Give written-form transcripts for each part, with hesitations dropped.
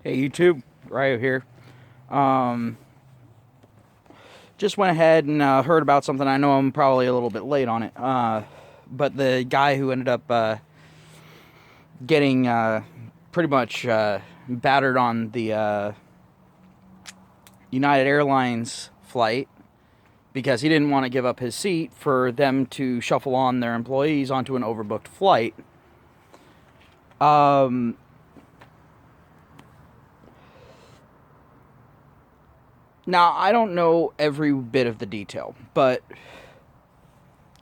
Hey YouTube, Ryo here. Um, just went ahead and heard about something. I know I'm probably a little bit late on it, but the guy who ended up getting pretty much battered on the United Airlines flight because he didn't want to give up his seat for them to shuffle on their employees onto an overbooked flight. Um, Now, I don't know every bit of the detail, but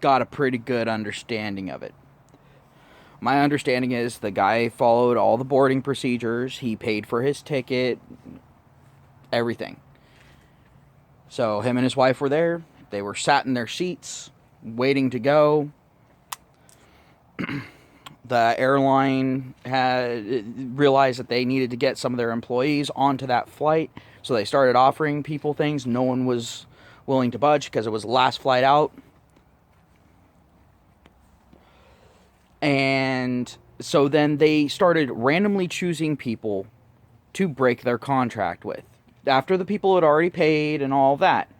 got a pretty good understanding of it. My understanding is the guy followed all the boarding procedures, he paid for his ticket, everything. So him and his wife were there, they were sat in their seats, waiting to go. The airline had realized that they needed to get some of their employees onto that flight, so they started offering people things. No one was willing to budge because it was the last flight out. And so then they started randomly choosing people to break their contract with after the people had already paid and all that.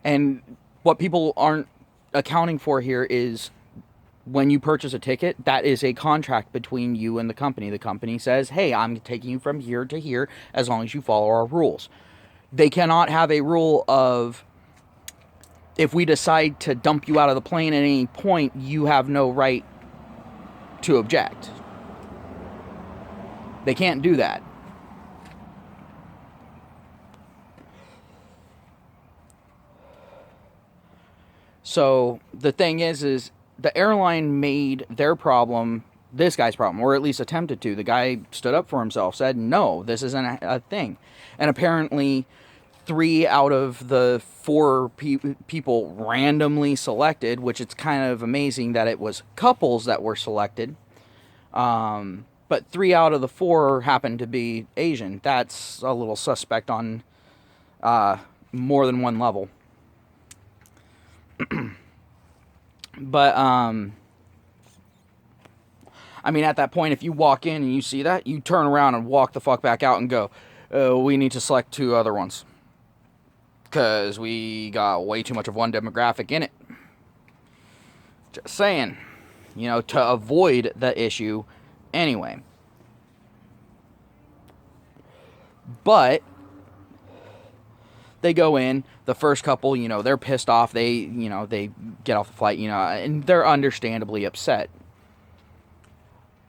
And what people aren't accounting for here is when you purchase a ticket, that is a contract between you and the company. The company says, hey, I'm taking you from here to here as long as you follow our rules. They cannot have a rule of, if we decide to dump you out of the plane at any point, you have no right to object. They can't do that. So the thing is the airline made their problem this guy's problem, or at least attempted to. The guy stood up for himself, said, no, this isn't a thing. And apparently 3 out of the 4 people randomly selected, which it's kind of amazing that it was couples that were selected. But 3 out of the 4 happened to be Asian. That's a little suspect on more than one level. But, I mean, at that point, if you walk in and you see that, you turn around and walk the fuck back out and go, we need to select 2 other ones. Because we got way too much of one demographic in it. Just saying. You know, to avoid the issue anyway. But they go in, the first couple, you know, they're pissed off. They get off the flight, and they're understandably upset.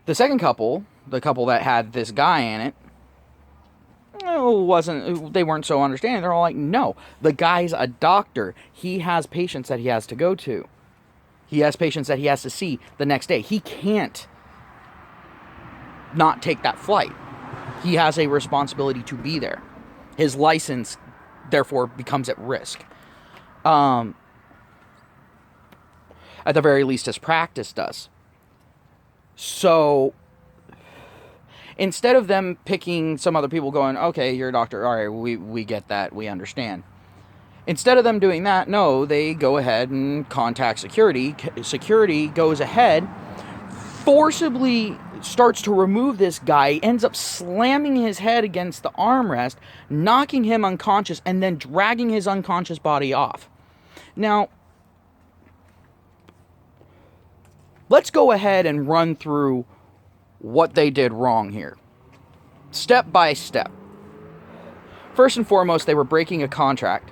The second couple, the couple that had this guy in it, they weren't so understanding. They're all like, no, the guy's a doctor. He has patients that he has to go to. He has patients that he has to see the next day. He can't not take that flight. He has a responsibility to be there. His license, therefore, becomes at risk. At the very least, his practice does. So instead of them picking some other people going, okay, you're a doctor, all right, we get that, we understand. Instead of them doing that, no, they go ahead and contact security. Security goes ahead, forcibly starts to remove this guy, ends up slamming his head against the armrest, knocking him unconscious, and then dragging his unconscious body off. Now, let's go ahead and run through what they did wrong here, step by step. First and foremost, they were breaking a contract.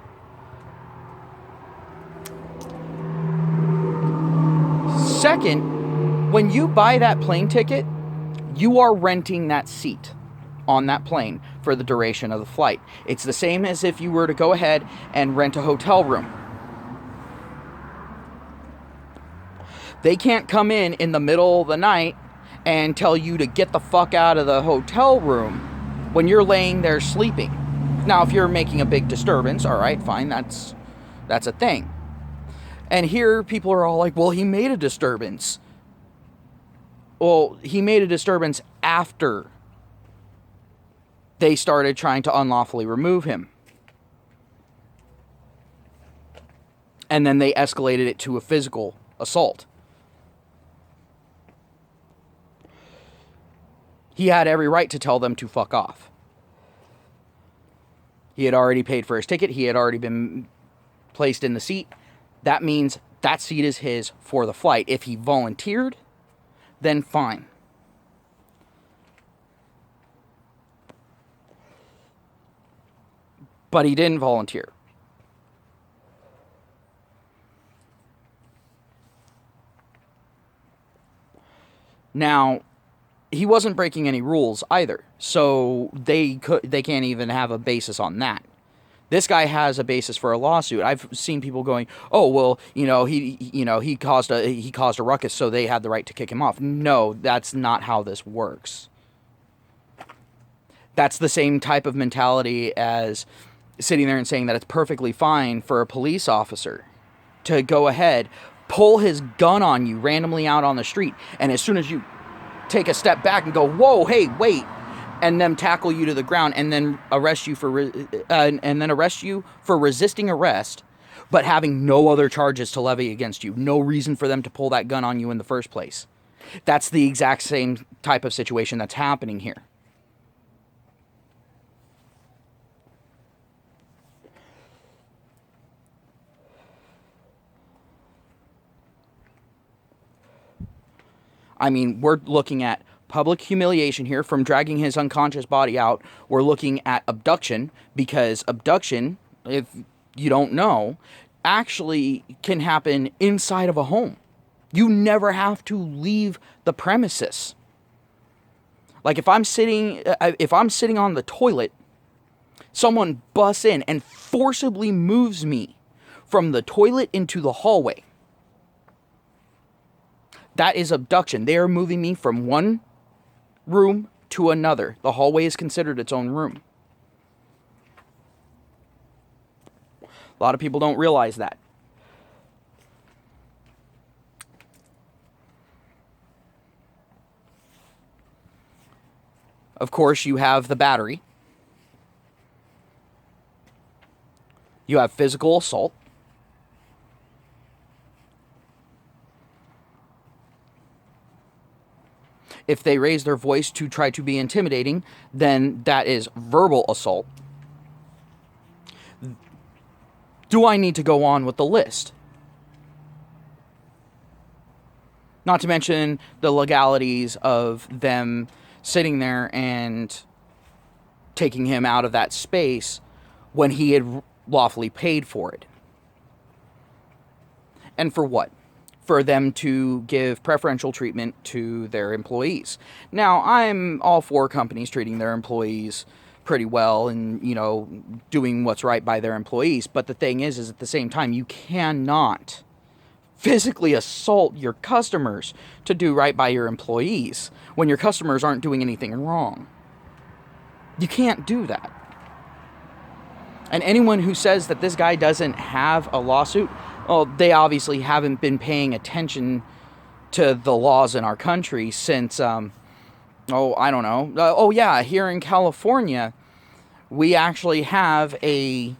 Second, when you buy that plane ticket, you are renting that seat on that plane for the duration of the flight. It's the same as if you were to go ahead and rent a hotel room. They can't come in the middle of the night and tell you to get the fuck out of the hotel room when you're laying there sleeping. Now, if you're making a big disturbance, all right, fine, that's a thing. And here people are all like, well, he made a disturbance. Well, he made a disturbance after they started trying to unlawfully remove him. And then they escalated it to a physical assault. He had every right to tell them to fuck off. He had already paid for his ticket. He had already been placed in the seat. That means that seat is his for the flight. If he volunteered, then fine. But he didn't volunteer. Now, he wasn't breaking any rules either, so they can't even have a basis on that. This guy has a basis for a lawsuit. I've seen people going, "Oh, well, he caused a ruckus, so they had the right to kick him off." No, that's not how this works. That's the same type of mentality as sitting there and saying that it's perfectly fine for a police officer to go ahead, pull his gun on you randomly out on the street, and as soon as you take a step back and go, "Whoa, hey, wait," and then tackle you to the ground and then arrest you for resisting arrest, but having no other charges to levy against you, no reason for them to pull that gun on you in the first place. That's the exact same type of situation that's happening here. I mean, we're looking at public humiliation here from dragging his unconscious body out. We're looking at abduction, because abduction, if you don't know, actually can happen inside of a home. You never have to leave the premises. Like if I'm sitting on the toilet, someone busts in and forcibly moves me from the toilet into the hallway. That is abduction. They are moving me from one room to another. The hallway is considered its own room. A lot of people don't realize that. Of course, you have the battery. You have physical assault. If they raise their voice to try to be intimidating, then that is verbal assault. Do I need to go on with the list? Not to mention the legalities of them sitting there and taking him out of that space when he had lawfully paid for it. And for what? For them to give preferential treatment to their employees. Now, I'm all for companies treating their employees pretty well and, doing what's right by their employees. But the thing is at the same time, you cannot physically assault your customers to do right by your employees when your customers aren't doing anything wrong. You can't do that. And anyone who says that this guy doesn't have a lawsuit, well, they obviously haven't been paying attention to the laws in our country since, I don't know. Here in California, we actually have a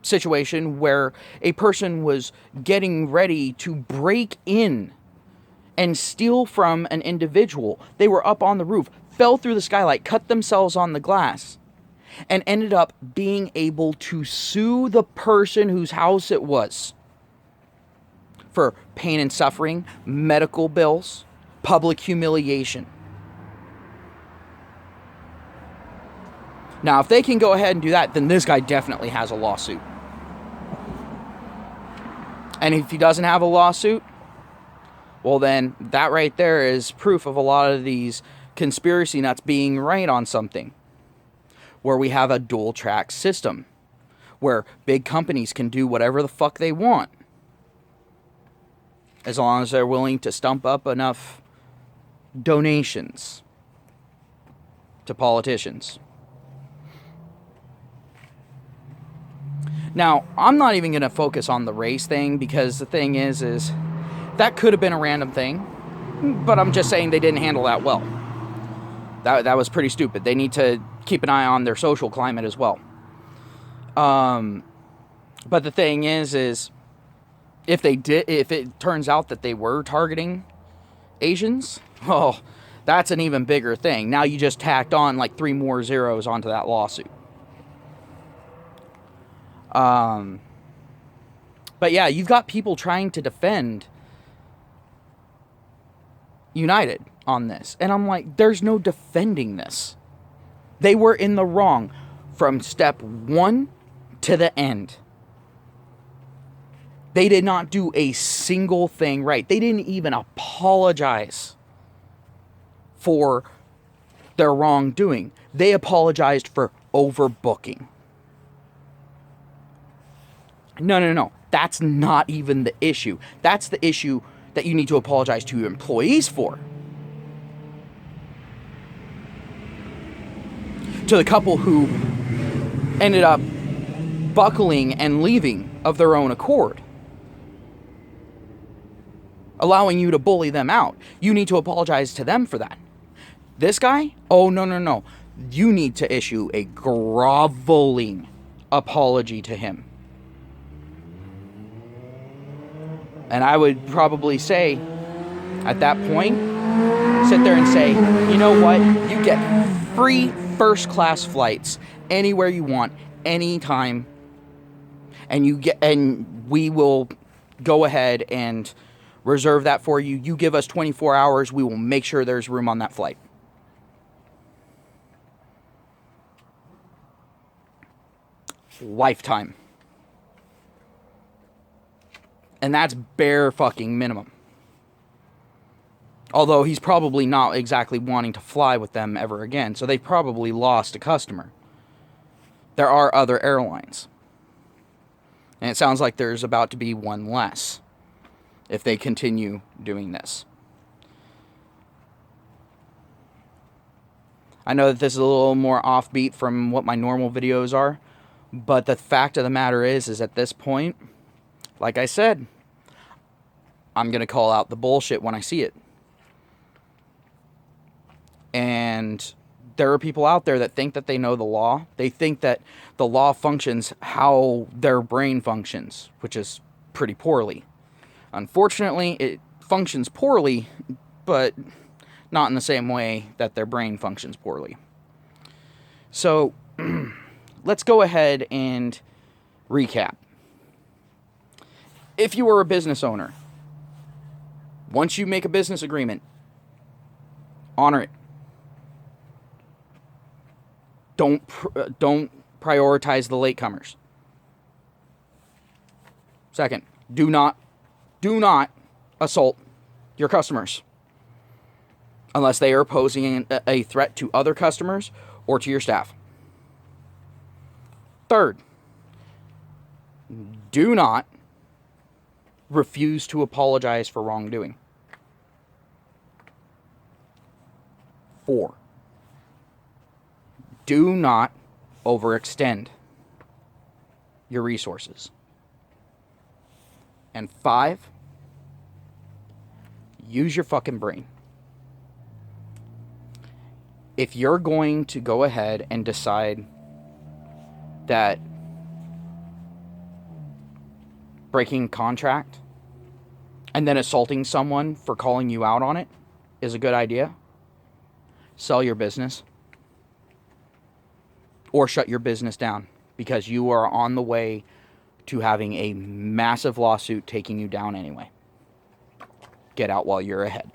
situation where a person was getting ready to break in and steal from an individual. They were up on the roof, fell through the skylight, cut themselves on the glass, and ended up being able to sue the person whose house it was for pain and suffering, medical bills, public humiliation. Now, if they can go ahead and do that, then this guy definitely has a lawsuit. And if he doesn't have a lawsuit, well then, that right there is proof of a lot of these conspiracy nuts being right on something. Where we have a dual track system, where big companies can do whatever the fuck they want, as long as they're willing to stump up enough donations to politicians. Now, I'm not even going to focus on the race thing, because the thing is that could have been a random thing, but I'm just saying they didn't handle that well. That was pretty stupid. They need to keep an eye on their social climate as well. But the thing is if it turns out that they were targeting Asians, That's an even bigger thing. Now you just tacked on like 3 more zeros onto that lawsuit. But yeah, you've got people trying to defend United on this. And I'm like, there's no defending this. They were in the wrong from step 1 to the end. They did not do a single thing right. They didn't even apologize for their wrongdoing. They apologized for overbooking. No. That's not even the issue. That's the issue that you need to apologize to your employees for. To the couple who ended up buckling and leaving of their own accord, allowing you to bully them out. You need to apologize to them for that. This guy? Oh, no. You need to issue a groveling apology to him. And I would probably say, at that point, sit there and say, you know what? You get free first-class flights anywhere you want, anytime, and we will go ahead and reserve that for you. You give us 24 hours, we will make sure there's room on that flight. Lifetime. And that's bare fucking minimum. Although he's probably not exactly wanting to fly with them ever again, so they probably lost a customer. There are other airlines. And it sounds like there's about to be one less if they continue doing this. I know that this is a little more offbeat from what my normal videos are, but the fact of the matter is at this point, like I said, I'm going to call out the bullshit when I see it. And there are people out there that think that they know the law. They think that the law functions how their brain functions, which is pretty poorly. Unfortunately, it functions poorly, but not in the same way that their brain functions poorly. So, let's go ahead and recap. If you were a business owner, once you make a business agreement, honor it. Don't prioritize the latecomers. Second, do not assault your customers unless they are posing a threat to other customers or to your staff. Third, do not refuse to apologize for wrongdoing. 4, do not overextend your resources. And 5, use your fucking brain. If you're going to go ahead and decide that breaking contract and then assaulting someone for calling you out on it is a good idea, sell your business. Or shut your business down, because you are on the way to having a massive lawsuit taking you down anyway. Get out while you're ahead.